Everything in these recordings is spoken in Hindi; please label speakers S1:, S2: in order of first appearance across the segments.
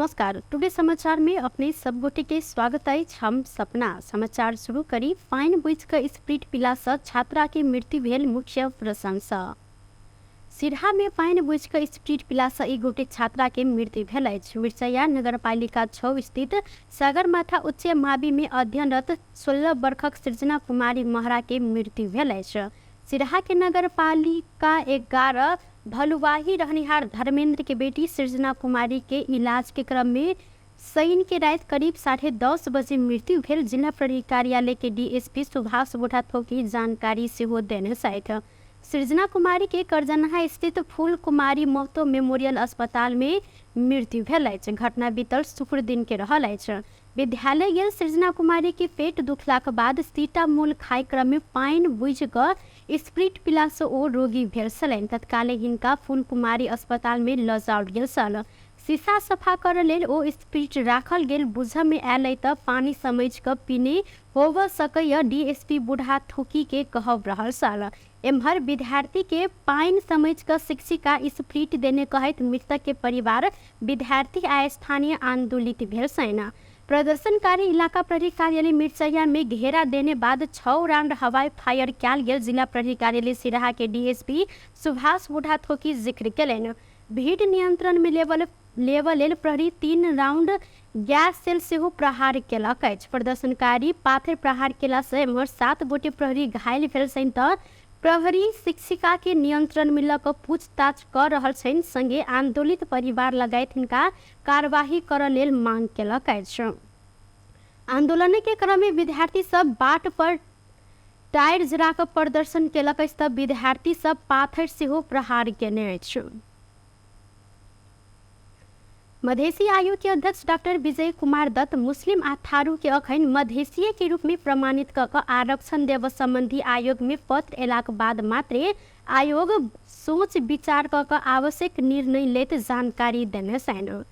S1: नमस्कार। टुडे समाचार में अपने सब गोटे के स्वागत है। हम सपना समाचार शुरू करी। फाइन बुझ कर स्प्रीट पिला से छात्रा के मृत्यु भेल, मुख्य प्रशंसा। सिरहा में फाइन बुझ कर स्प्रीट पिला से एक गोटे छात्रा के मृत्यु भेल अछि। मिर्चया नगरपालिका 6 स्थित सगरमाथा उच्च मावि में अध्ययनरत 16 वर्षक सृजना कुमारी महरा के मृत्यु भेल अछि। सिरहा के नगरपालिका 11 भलुवाही रहनिहार धर्मेंद्र के बेटी सृजना कुमारी के इलाज के क्रम में शनि के रात करीब 10:30 बजे मृत्यु भेल। जिला प्रहरी कार्यालय के डीएसपी सुभाष बुढ़ाथोकी जानकारी से हो देने साथ सृजना कुमारी के करजनहा स्थित फूल कुमारी महतो मेमोरियल अस्पताल में मृत्यु भेल अछि। घटना बीतल शुक्र दिन के रहल अछि। विद्यालय गेल सृजना कुमारी के पेट दुखलाक बाद सीटामोल खाय क्रम में पानि बुझ कऽ स्प्रीट पिला से ओ रोगी भेल छलनि। तत्काले हिनका फूल कुमारी अस्पताल में लऽ जाओल गेल छल। शीशा सफा करऽ लेल ओ स्प्रीट राखल गेल बुझ में आयल तऽ पानी समझ कऽ पीने होबऽ सकैए, डीएसपी बुढ़ाथोकी के कहब रहल छल। एम्हर विद्यार्थी के पाइन समझ कर शिक्षिका स्प्रीट देने कहत मृतक के परिवार, विद्यार्थी आ स्थानीय आंदोलित भेल छनि। प्रदर्शनकारी इलाका प्रहरी कार्यालय मिर्चया में घेरा देने बाद 6 राउंड हवाई फायर कयल गेल। जिला प्रहरी कार्यालय सिराहा के डीएसपी सुभाष बुढ़ाथोकी जिक्र केलनि। भीड़ नियंत्रण में लेवल लेल प्रहरी 3 राउंड गैस सेल से प्रहार केलक अछि। प्रदर्शनकारी पाथर प्रहार केला से एम्हर 7 गोटे प्रहरी घायल भेल छनि तऽ प्रहरी शिक्षिका के नियंत्रण में लऽ कऽ पूछताछ कर रहल छनि। संगे आंदोलित परिवार लगायत हिनका कार्यवाही करऽ लेल मांग केलक अछि। आंदोलन के क्रम में विद्यार्थी सब बाट पर टायर जरा कऽ प्रदर्शन केलक अछि तऽ विद्यार्थी सब पाथर से प्रहार केने अछि। मधेसी आयोग के अध्यक्ष डॉक्टर विजय कुमार दत्त मुस्लिम आ थारू के अखन मधेसीय के रूप में प्रमाणित कऽ कऽ आरक्षण देव संबंधी आयोग में पत्र एलाक बाद मात्रे आयोग सोच विचार कऽ कऽ आवश्यक निर्णय लेत जानकारी देने छनि।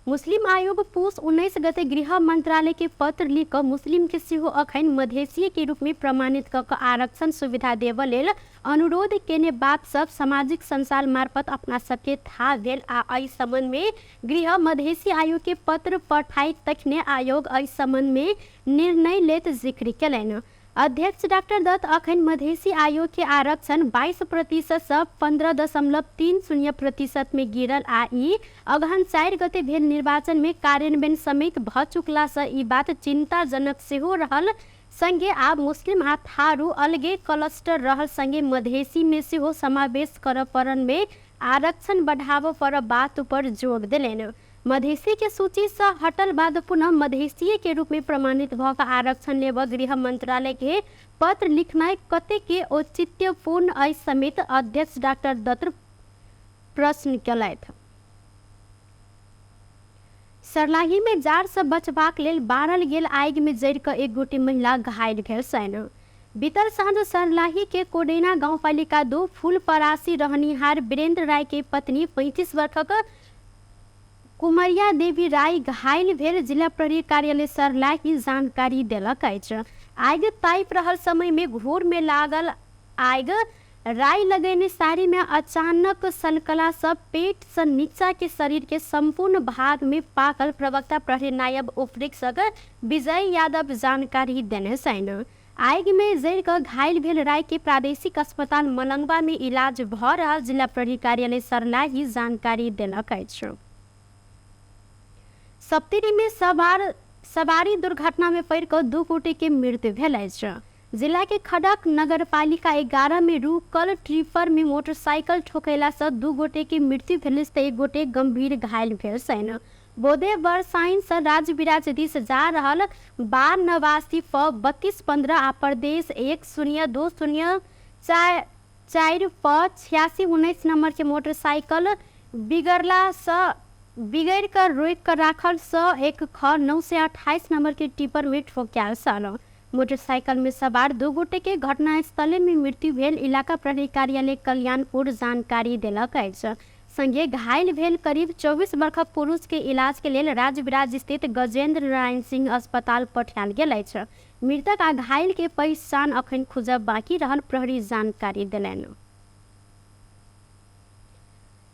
S1: मुस्लिम आयोग पुष 19 गते गृह मंत्रालय के पत्र लिख कऽ मुस्लिम के सेहो अखन मधेसीय के रूप में प्रमाणित कऽ कऽ आरक्षण सुविधा देबऽ लेल अनुरोध केने बात सब सामाजिक संसार मार्फत अपना सबके था भेल आ एहि संबंध में गृह मधेसी आयोग के पत्र पठाई तखने आयोग एहि संबंध में निर्णय लेत जिक्र केलनि। अध्यक्ष डॉक्टर दत्त अखन मधेसी आयोग के आरक्षण 22% से 15.30% में गिरल आ ई अगहन 4 गते भेल निर्वाचन में कार्यान्वयन समेत भऽ चुकला से ई बात चिंताजनक सेहो रहल। संगे आब मुस्लिम आ थारू अलगे क्लस्टर रहल, संगे मधेसी में सेहो समावेश करऽ पड़न में आरक्षण बढ़ावऽ पर बात पर जोर देलनि। मधेसी के सूची से हटल बाद पुनः मधेसीय के रूप में प्रमाणित भऽ कऽ आरक्षण लेबऽ गृह मंत्रालय के पत्र लिखनाइ कते के औचित्यपूर्ण अछि समेत अध्यक्ष डॉक्टर दत्त प्रश्न केलथि। सरलाही में जाड़ से बचबाक लेल बारल गेल आगि में जरि कऽ एक गोटे महिला घायल भेल छनि। बीतल साँझ सरलाही के कोडेना गाँव पालिका 2 फूलपरासी रहनिहार वीरेंद्र राय के पत्नी 35 वर्षक कुमरिया देवी राय घायल भेल। जिला प्रहरी कार्यालय सरलाही जानकारी देलक अछि। आगि तापि रहल समय में घूर में लागल आगि राय लगेने साड़ी में अचानक सनकला से पेट से नीचा के शरीर के संपूर्ण भाग में पाकल। प्रवक्ता प्रहरी नायब उपरीक्षक विजय यादव जानकारी देने छनि। आगि में जरि कऽ घायल भेल राय के प्रादेशिक अस्पताल मलंगवा में इलाज भऽ रहल जिला प्रहरी कार्यालय सरलाही जानकारी देलक अछि। सप्तरी में सवारी दुर्घटना में पड़ कऽ 2 गोटे के मृत्यु भेल अछि। जिला के खड़क नगरपालिका 11 में रुकल ट्रिपर में मोटरसाइकिल ठोकला से 2 गोटे के मृत्यु भेल तऽ 1 गोटे गंभीर घायल भेल छनि। बोधे बरसाइन से राजविराज दिस जा रहल 92 फ 3215 आ प्रदेश 1020 4 फ 8619 नंबर के मोटरसाइकिल बिगड़ कर रोक कर राखल स 1 ख 928 नंबर के टिपर में ठोक्याल छल। मोटरसाइकिल में सवार 2 गोटे के घटनास्थल में मृत्यु भेल। इलाका प्रहरी कार्यालय कल्याणपुर जानकारी देलक अछि। संगे घायल भेल करीब 24 वर्षक पुरुष के इलाज के लेल राजविराज स्थित गजेंद्र नारायण सिंह अस्पताल पठायल गेल अछि। मृतक आ घायल के पहचान अखन खुजब बाकी रहल, प्रहरी जानकारी देलनि।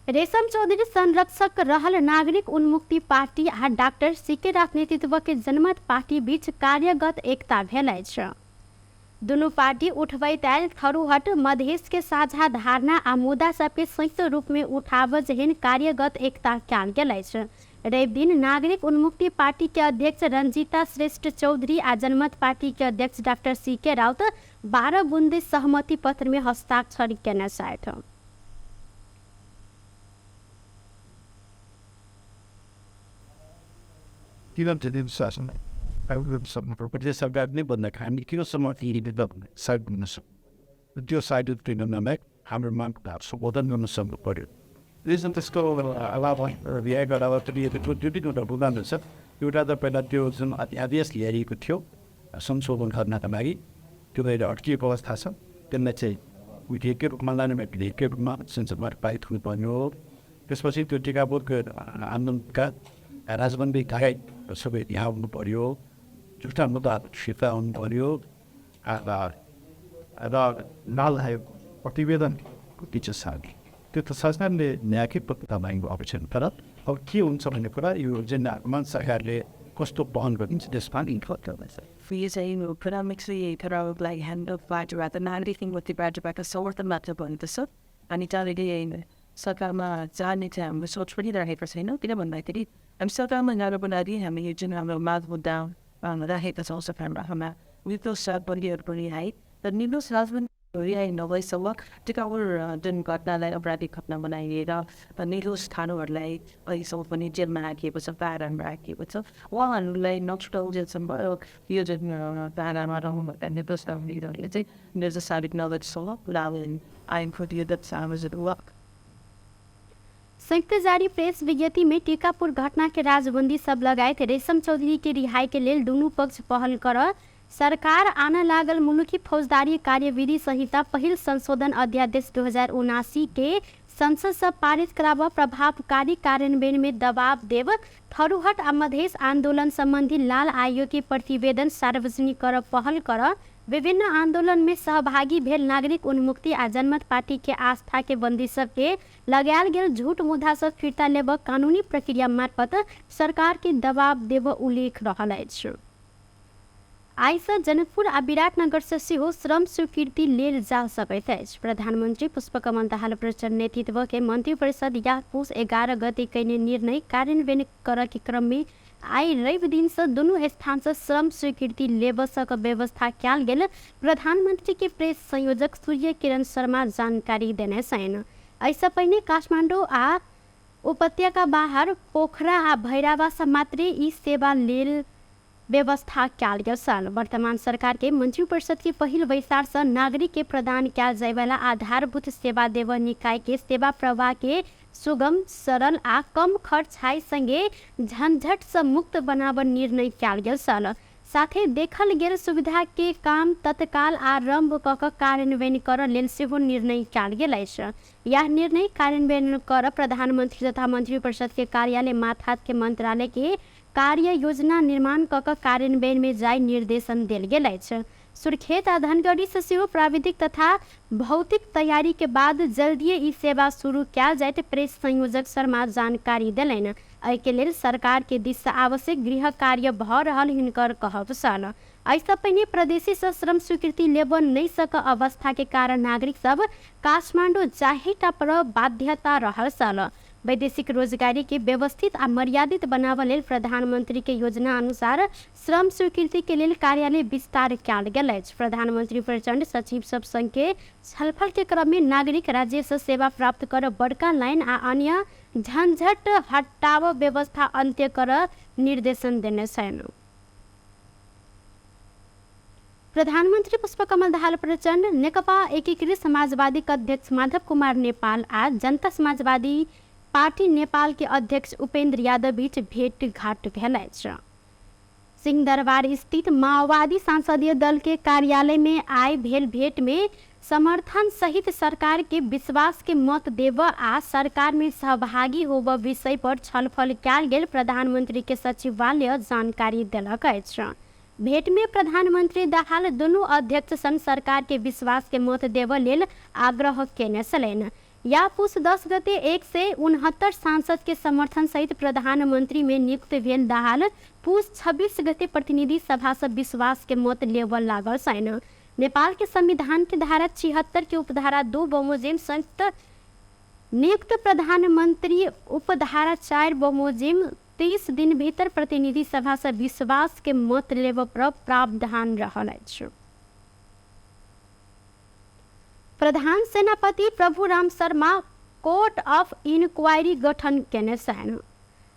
S1: रेशम चौधरी संरक्षक रहल नागरिक उन्मुक्ति पार्टी आ डॉक्टर सीके राथ नेतृत्व के जनमत पार्टी बीच कार्यगत एकता भेल अछि। दुनू पार्टी उठबैत आयल थरूहट मधेश के साझा धारणा आ मुद्दा सबके संयुक्त रूप में उठाब जेहन कार्यगत एकता कयल गेल अछि। रवि दिन नागरिक उन्मुक्ति पार्टी के अध्यक्ष रंजीता श्रेष्ठ चौधरी आ जनमत पार्टी के अध्यक्ष डॉक्टर सीके राउत 12 बुंदे सहमति पत्र में हस्ताक्षर केने छथि।
S2: प्रदेश सरकारले भन्दा हामी किन समर्थन त्यो साइड हाम्रो माग सम्बोधन गर्न सक्नु पर्यो। त्यसमा त्यसको अलावा बिहा गराएर एउटा बुझाउनु छ। एउटा त पहिला त्यो जुन अध्यादेश ल्याइएको थियो संशोधन गर्नका लागि त्यो एउटा अड्किएको अवस्था छ। त्यसलाई चाहिँ विधेयककै रूपमा लाने विधेयककै रूपमा संसदमा पारित हुनुपर्ने हो। त्यसपछि त्यो टिकापुरको आन्दोलनका राजबन्दी लगायत सबै यहाँ आउनु पर्यो। जुटा मुद्दा फिर्ता आउनु पर्यो र लाल आयोग प्रतिवेदन टिचर सार्ने त्यो त सरकारले न्यायकै पत्ता मागेको अपेक्षा तर अब के हुन्छ भन्ने कुरा यो एजेन्डाहरूमा सरकारले कस्तो पहल गरिन्छ त्यसमा इन्क्लुड गर्दैछ।
S3: like hand of बाटो नागरिक उन्मुक्ति पार्टीबाट समर्थनबाट भन्दैछ अनि तपाईँले सरकारमा जाने चाहिँ हाम्रो सोच पनि राखेको छैन। किन भन्दाखेरि हामी सरकारमा जानुको लागि हामी यो जुन हाम्रो माग मुद्दा राखेका छौँ सरकारमा निर्दोष राजबन्दीहरू पनि है तर निर्दोष राजबन्दी नभएसम्म टिकापुर जुन घटनालाई अपराधिक घटना बनाइएर निर्दोष ठानुहरूलाई अहिलेसम्म पनि जेलमा राखिएको छ, पाहाडमा राखिएको छ। उहाँहरूलाई नछुटाउजेलसम्म यो जुन पाहाडमा रहनुभएका निर्दोष राजबन्दीहरूले चाहिँ निर्दोष साबित नगरेसम्म आइनको
S1: संयुक्त जारी प्रेस विज्ञप्ति में टीकापुर घटना के राजबंदी सब लगायत रेशम चौधरी के रिहाई के लेल दुनू पक्ष पहल कर सरकार आना लागल मुलुकी फौजदारी कार्यविधि संहिता पहिल संशोधन अध्यादेश 2079 के संसद से पारित कराव प्रभावकारी कार्यान्वयन में दबाव देव थरूहट आ मधेश आंदोलन संबंधी लाल आयोग के प्रतिवेदन सार्वजनिक कर पहल कर विभिन्न आंदोलन में सहभागी भेल नागरिक उन्मुक्ति आ जनमत पार्टी के आस्था के बंदी सब के लगायल गेल झूठ मुद्दा सब फिर्ता लेब कानूनी प्रक्रिया मार्फत सरकार के दबाव देव उल्लेख रहल अछि। आइ से जनकपुर आ विराटनगर से सेहो श्रम स्वीकृति लेल जा सकैत अछि। प्रधानमंत्री पुष्पकमल दाहाल प्रचंड नेतृत्व के मंत्रिपरिषद या पुष 11 गते कयने निर्णय कार्यान्वयन कर के क्रम में आई रवि दिन से दोनों स्थान से श्रम स्वीकृति लेबसक व्यवस्था कयल गेल प्रधानमंत्री के प्रेस संयोजक सूर्य किरण शर्मा जानकारी देने छन्। ऐसा पहले काठमाडौँ आ उपत्यका बाहर पोखरा आ भैरवा से मात्रै ई सेवा लेल व्यवस्था कयल गेल छल। वर्तमान सरकार के मंत्रिपरिषद के पहिल बैसार से नागरिक के प्रदान कयल जाय वाला आधारभूत सेवा देव निकाय के सेवा प्रवाह के सुगम सरल आ कम खर्चाई संगे झंझट से मुक्त बनाव निर्णय कयल गेल छल। साथे देखल गेल सुविधा के काम तत्काल आरंभ कऽ कार्यान्वयन कर लेल सेहो निर्णय कयल गेल अछि। यह निर्णय कार्यान्वयन कर प्रधानमंत्री तथा मंत्रिपरिषद के कार्यालय मातहत के मंत्रालय के कार्य योजना निर्माण कऽ कार्यान्वयन में जाय निर्देशन देल गेल अछि। सुर्खेत आ धनगढ़ी से सेहो प्राविधिक तथा भौतिक तैयारी के बाद जल्दिए ई सेवा शुरू कयल जायत प्रेस संयोजक शर्मा जानकारी देलनि। एहि के लेल सरकार के दिस से आवश्यक गृह कार्य भ रहल हिनकर कहब छल। ऐसा पहिने प्रदेशी से श्रम स्वीकृति लेब नहीं सक अवस्था के कारण नागरिक सब काठमाडौँ जाहिटा पर बाध्यता रहल छल। वैदेशिक रोजगारी के व्यवस्थित आ मर्यादित बनाव लेल प्रधानमंत्री के योजना अनुसार श्रम स्वीकृति के लेल कार्यालय विस्तार कयल गेल अछि। प्रधानमंत्री प्रचंड सचिव सब संग के छलफल के क्रम में नागरिक राज्य से सेवा प्राप्त कर बड़का लाइन आ अन्य झंझट हटाव व्यवस्था अंत्य कर निर्देशन देने छन्। प्रधानमंत्री पुष्पकमल दाहाल प्रचंड नेकपा एकीकृत समाजवादी के अध्यक्ष माधव कुमार नेपाल आ जनता समाजवादी पार्टी नेपाल के अध्यक्ष उपेंद्र यादव बीच भेंटघाट भेल अछि। सिंहदरबार स्थित माओवादी संसदीय दल के कार्यालय में आय भेल भेंट में समर्थन सहित सरकार के विश्वास के मत देव आ सरकार में सहभागी होब विषय पर छलफल कयल गेल प्रधानमंत्री के सचिवालय जानकारी देलक अछि। भेंट में प्रधानमंत्री दाहाल दुनू अध्यक्ष संग सरकार के विश्वास के मत देव लेल आग्रह केने छलनि। या पुस 10 गते 169 सांसद के समर्थन सहित प्रधानमंत्री में नियुक्त भेल दाहाल पुस 26 गते प्रतिनिधि सभा से विश्वास के मत लेवल लागल छैन। नेपाल के संविधान के धारा 76 के उपधारा 2 बमोजिम संयुक्त नियुक्त प्रधानमंत्री उपधारा 4 बमोजिम 30 दिन भीतर प्रतिनिधि सभा से विश्वास के मत लेव पर प्रावधान रहल अछि। प्रधान सेनापति Prabhuram Sharma court of inquiry गठन केने छैन।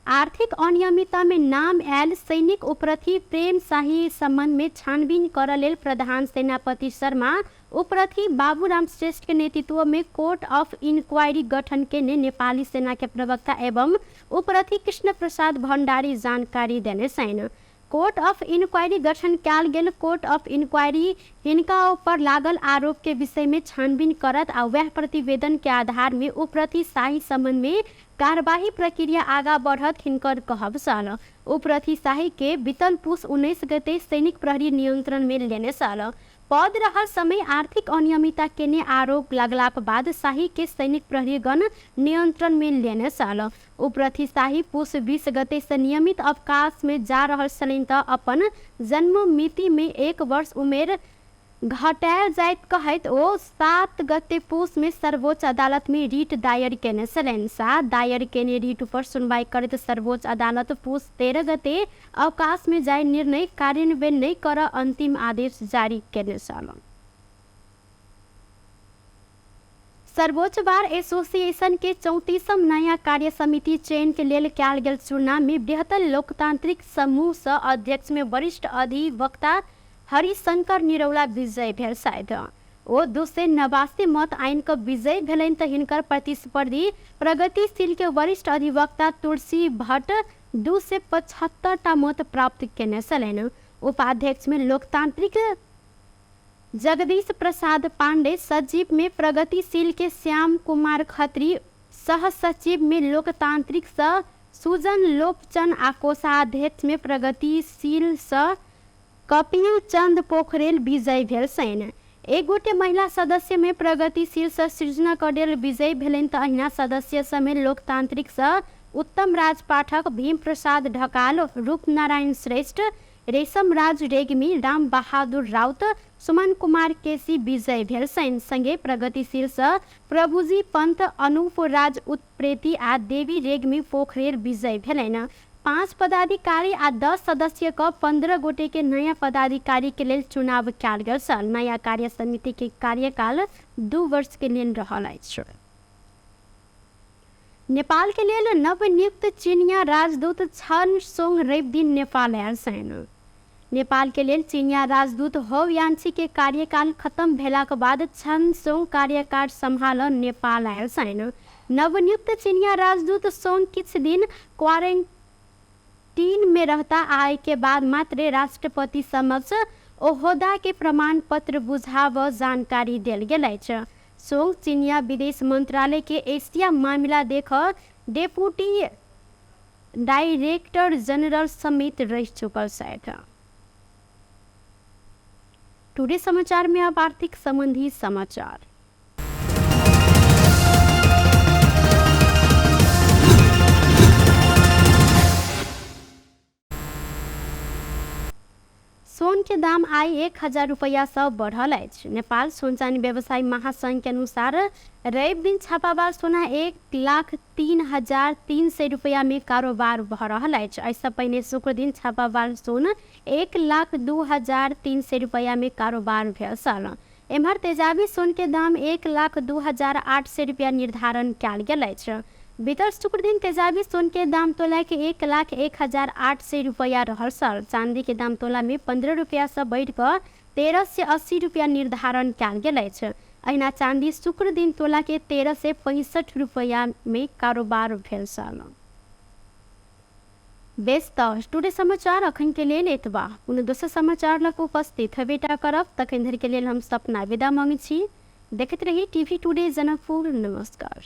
S1: आर्थिक अनियमितता में नाम आयल सैनिक उपरथी प्रेम शाही संबंध में छानबीन कर लेल प्रधान सेनापति शर्मा उपरथी बाबूराम श्रेष्ठ के नेतृत्व में कोर्ट ऑफ इंक्वायरी गठन के ने नेपाली सेना के प्रवक्ता एवं उपरथी कृष्ण प्रसाद भंडारी जानकारी देने छैन। कोर्ट ऑफ इंक्वायरी गठन कयल गेल कोर्ट ऑफ इंक्वायरी हिनका ऊपर लागल आरोप के विषय में छानबीन करत आ वह प्रतिवेदन के आधार में उपरथी शाही संबंध में कार्यवाही प्रक्रिया आगा बढ़त हिनकर कहब साल। उपरथी शाही के बीतल पुस 19 गते सैनिक प्रहरी नियंत्रण में लेने साल पद रहल समय आर्थिक अनियमितता के ने आरोप लगला बाद शाही के सैनिक प्रहरीगण नियंत्रण में लेने साल। उपरथी शाही पुस 20 गते से नियमित अवकाश में जा रहल छलिन त अपन जन्म मिति में 1 वर्ष उमेर घटायल जाइत कहैत ओ 7 गते पुस में सर्वोच्च अदालत में रिट दायर केने छलैन। 7 दायर केने रिट पर सुनवाई करत सर्वोच्च अदालत पुस 13 गते अवकाश में जाय निर्णय कार्यान्वयन नहीं कर अंतिम आदेश जारी केने छल। सर्वोच्च बार एसोसिएशन के 34म नया कार्य समिति चयन के लेल कयल गेल चुनाव में बृहत्तर लोकतांत्रिक समूह से अध्यक्ष में वरिष्ठ अधिवक्ता हरिशंकर निरौला विजय भेल शायद ओ 289 मत आइन का विजय भेलन त हिनकर प्रतिस्पर्धी प्रगतिशील के वरिष्ठ अधिवक्ता तुलसी भट्ट 275 मत प्राप्त केने छलैन। उपाध्यक्ष में लोकतांत्रिक जगदीश प्रसाद पांडे, सचिव में प्रगतिशील के श्याम कुमार खत्री, सह सचिव में लोकतांत्रिक सुजन लोपचन आ कोषाध्यक्ष में प्रगतिशील कपिल चंद पोखरेल विजय भेल छैन। एक गोटे महिला सदस्य में प्रगतिशील सृजना कडेल विजय भेलन त अहिना सदस्य समेत लोकतांत्रिक उत्तम राज पाठक, भीम प्रसाद ढकाल, रूप नारायण श्रेष्ठ, रेशम राज रेग्मी, राम बहादुर राउत, सुमन कुमार केसी विजय भेल छैन। संगे प्रगतिशील प्रभुजी पंत, अनूप राज उत्प्रेती आ देवी रेग्मी पोखरेल विजय भेलन। 5 पदाधिकारी आ 10 सदस्य का 15 गोटे के नया पदाधिकारी के लिए चुनाव कयल गेल छल। नया कार्य समिति के कार्यकाल 2 वर्ष के लिए रहल अछि। नेपाल के लिए नवनियुक्त चीनिया राजदूत छन सोंग रवि दिन नेपाल आयल छैन। नेपाल के लिए चीनिया राजदूत हो यान्सी के कार्यकाल खत्म भेला के बाद छन सोंग कार्यकाल संभाल नेपाल आयल छैन। नवनियुक्त चीनिया राजदूत सोंग किछ दिन क्वारंटीन में रहता आए के बाद मात्र राष्ट्रपति समक्ष ओहदा के प्रमाण पत्र बुझाव जानकारी देल गेल अछि। सोंग चीनिया विदेश मंत्रालय के एशिया मामला देख डेप्यूटी डायरेक्टर जनरल समेत रह चुकल छथि। टुडे समाचार में अब आर्थिक संबंधी समाचार। सोन के दाम आई 1000 रुपया से बढ़ल अछि। नेपाल सोनचानी व्यवसायी महासंघ के अनुसार रवि दिन छापामार सोना 1,03,300 रुपया में कारोबार भ रहल अछि। ऐसा पहिने शुक्र दिन छापामार सोन 1,02,300 रुपया में कारोबार भेल छल। एम्हर तेजाबी सोन के दाम 1,02,800 रुपया निर्धारण कयल गेल अछि। बीतर शुक्र दिन तेजाबी सोन के दाम तोला के 1,01,800 रुपया रहल छल। चांदी के दाम तोला में 15 रुपया से बढ़ कर 1380 रुपया निर्धारण कयल गेल अछि। अहिना चांदी शुक्र दिन तोला के 1365 रुपया में कारोबार भेल छल। बेस टुडे समाचार अखन के लेल एतबा। पुनः दोसर समाचार लग उपस्थित हेबेटा करब। तखन धरि के लेल हम सपना विदा मांगै छी। देखैत रही टीवी टुडे जनकपुर। नमस्कार।